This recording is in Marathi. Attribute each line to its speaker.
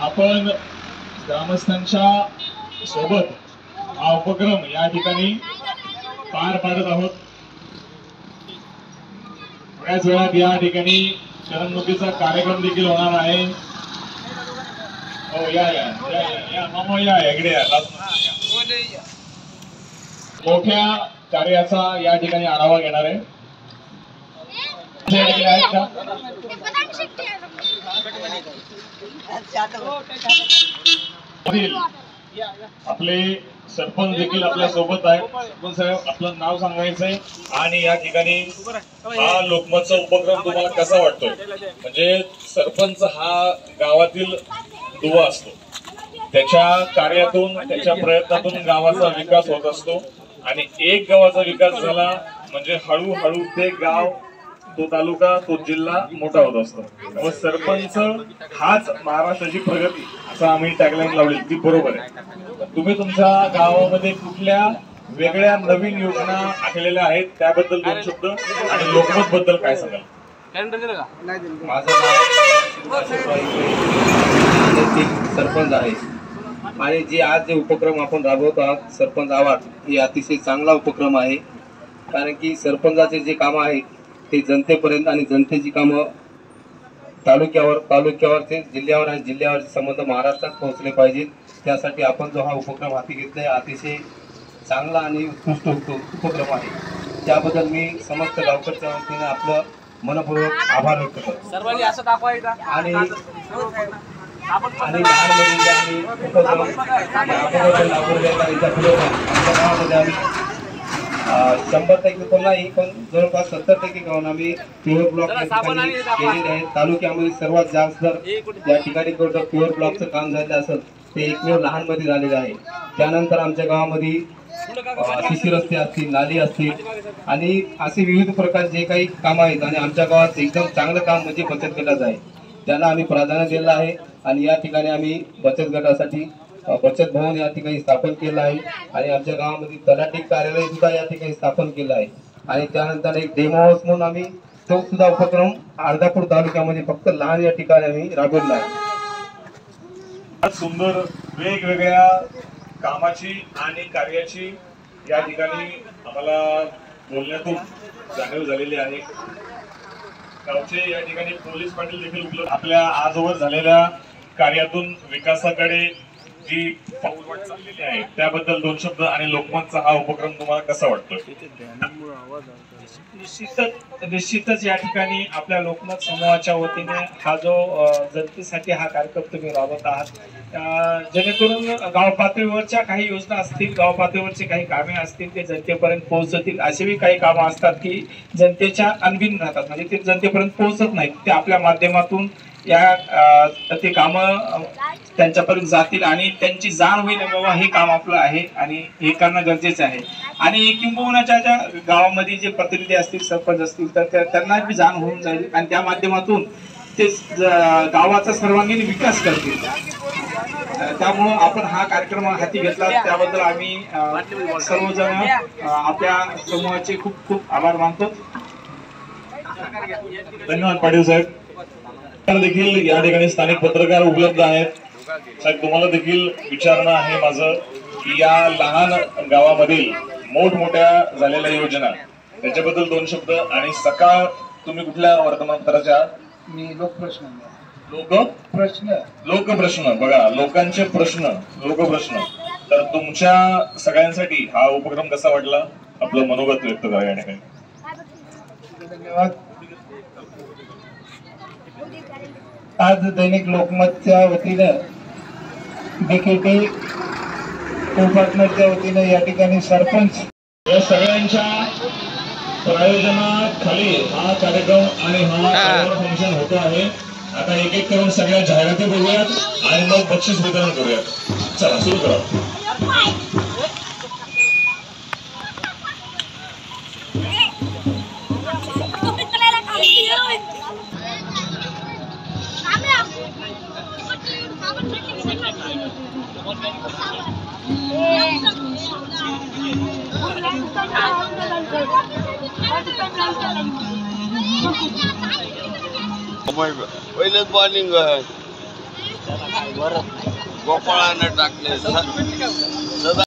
Speaker 1: आपण ग्रामस्थांच्या सोबत हा उपक्रम या ठिकाणी पार पाडत आहोत। थोड्याच वेळात या ठिकाणी करमणुकीचा कार्यक्रम देखील होणार आहे। हो या या या या मामा या इकडे या। मोठ्या कार्याचा या ठिकाणी आढावा घेणार आहे। आपले सरपंच देखील आपल्या सोबत आहे। सरपंच साहेब आपलं नाव सांगायचंय आणि या ठिकाणी हा लोकमतचा उपक्रम तुम्हाला कसा वाटतोय? म्हणजे सरपंच हा गावातील दुवा असतो, त्याच्या कार्यातून त्याच्या प्रयत्नातून गावाचा विकास होत असतो आणि एक गावाचा विकास झाला म्हणजे हळूहळू ते गाव, तो तालुका, तो जिल्हा मोठा होत असतो। मग सरपंच हाच महाराष्ट्राची प्रगती असं आम्ही टॅगलाईन लावली, ती बरोबर आहे। तुम्ही तुमच्या गावामध्ये कुठल्या वेगळ्या नवीन योजना आखलेल्या आहेत त्याबद्दल दोन शब्द आणि लोकमत बद्दल काय सांगाल?
Speaker 2: माझं नाव सरपंच आहे आणि जे आज जे उपक्रम आपण राबवत आहात सरपंच आवाज, हे अतिशय चांगला उपक्रम आहे। कारण की सरपंचाचे जे कामं आहेत ते जनतेपर्यंत आणि जनतेची कामं तालुक्यावरचे जिल्ह्यावर आणि जिल्ह्यावरचे संबंध महाराष्ट्रात पोहोचले पाहिजेत। त्यासाठी आपण जो हा उपक्रम हाती घेतलाय अतिशय चांगला आणि उत्कृष्ट उपक्रम आहे। त्याबद्दल मी समस्त गावकरच्या वतीने आपलं मनपूर्वक आभार व्यक्त करतो।
Speaker 3: सर्वांनी असं दाखवायचं
Speaker 2: आणि लहान मुलींच्या आणि उपक्रम आम्ही 100% पण नाही, पण जवळपास 70% गावून आम्ही प्युअर ब्लॉक केलेले आहेत। तालुक्यामध्ये सर्वात जास्त या ठिकाणी प्युअर ब्लॉकचं काम झालं असेल ते एकमेव लहान मध्ये झालेलं आहे। त्यानंतर आमच्या गावामध्ये सीसी रस्ते असतील, नाली असतील आणि असे विविध प्रकार जे काही काम आहेत आणि आमच्या गावात एकदम चांगलं काम म्हणजे बचत गटाचं आहे, त्याला आम्ही प्राधान्य दिलं आहे। आणि या ठिकाणी आम्ही बचत गटासाठी बचत भवन या ठिकाणी स्थापन केलं आहे आणि आमच्या गावामध्ये तलाठी कार्यालय सुद्धा या ठिकाणी स्थापन केलं आहे। आणि त्यानंतर एक डेमो हाऊस म्हणून आम्ही तो सुद्धा उपक्रम अर्धापूर तालुक्यामध्ये फक्त लहान या ठिकाणी आम्ही राबवला आहे।
Speaker 1: सुंदर वेगवेगळ्या कामाची आणि कार्याची या ठिकाणी आम्हाला बोलण्यातून जाणीव झालेली आहे। गावचे या ठिकाणी पोलीस पाटील देखील उपलब्ध आपल्या आजवर झालेल्या कार्यातून विकासाकडे जी पाऊलवाट चाललेली आहे त्याबद्दल दोन शब्द आणि लोकमतचा हा उपक्रम तुम्हाला कसा वाटतोय?
Speaker 3: निश्चितच या ठिकाणी आपल्या लोकमत समूहाच्या वतीने हा जो जनतेसाठी हा कार्यक्रम तुम्ही राबवत आहात, जेणेकरून गाव पातळीवरच्या काही योजना असतील, गाव पातळीवरचे काही कामे असतील ते जनतेपर्यंत पोहोचतील। असेही काही कामं असतात की जनतेच्या अनभिन राहतात, म्हणजे ते जनतेपर्यंत पोहोचत नाहीत, ते आपल्या माध्यमातून या ते कामं त्यांच्यापर्यंत जातील आणि त्यांची जाण होईल बाबा हे काम आपलं आहे आणि हे करणं गरजेचं आहे। आणि किंबहुनाच्या ज्या गावामध्ये जे प्रतिनिधी असतील, सरपंच असतील, तर त्यांना बी जाण होऊन जाईल आणि त्या माध्यमातून ते गावाचा सर्वांगीण विकास करतील। त्यामुळं आपण हा कार्यक्रम हाती घेतला त्याबद्दल आम्ही सर्वजण आपल्या समूहाचे खूप खूप आभार मानतो।
Speaker 1: धन्यवाद पाटील साहेब। देखील या ठिकाणी स्थानिक पत्रकार उपलब्ध आहेत। साहेब तुम्हाला देखील विचारणं आहे माझं की या लहान गावामधील मोठमोठ्या झालेल्या योजना त्याच्याबद्दल दोन शब्द आणि सकाळ तुम्ही कुठल्या वर्तमानपत्राच्या?
Speaker 4: मी लोकप्रश्न
Speaker 1: बघा लोकांचे प्रश्न, लोकप्रश्न। तर तुमच्या सगळ्यांसाठी हा उपक्रम कसा वाटला? आपलं मनोगत व्यक्त करा या ठिकाणी।
Speaker 4: धन्यवाद। आज दैनिक लोकमतच्या वतीनं बीकेटी पार्टनरच्या वतीनं या ठिकाणी सरपंच
Speaker 1: या सगळ्यांच्या प्रायोजनाखाली हा कार्यक्रम आणि हा फंक्शन होतो आहे। आता एक एक करून सगळ्या जाहिराती बघूयात आणि मग बक्षीस वितरण करूयात। चला सुरू करा।
Speaker 5: पहिलेच बॉलिंग आहे। गोपाळानं टाकले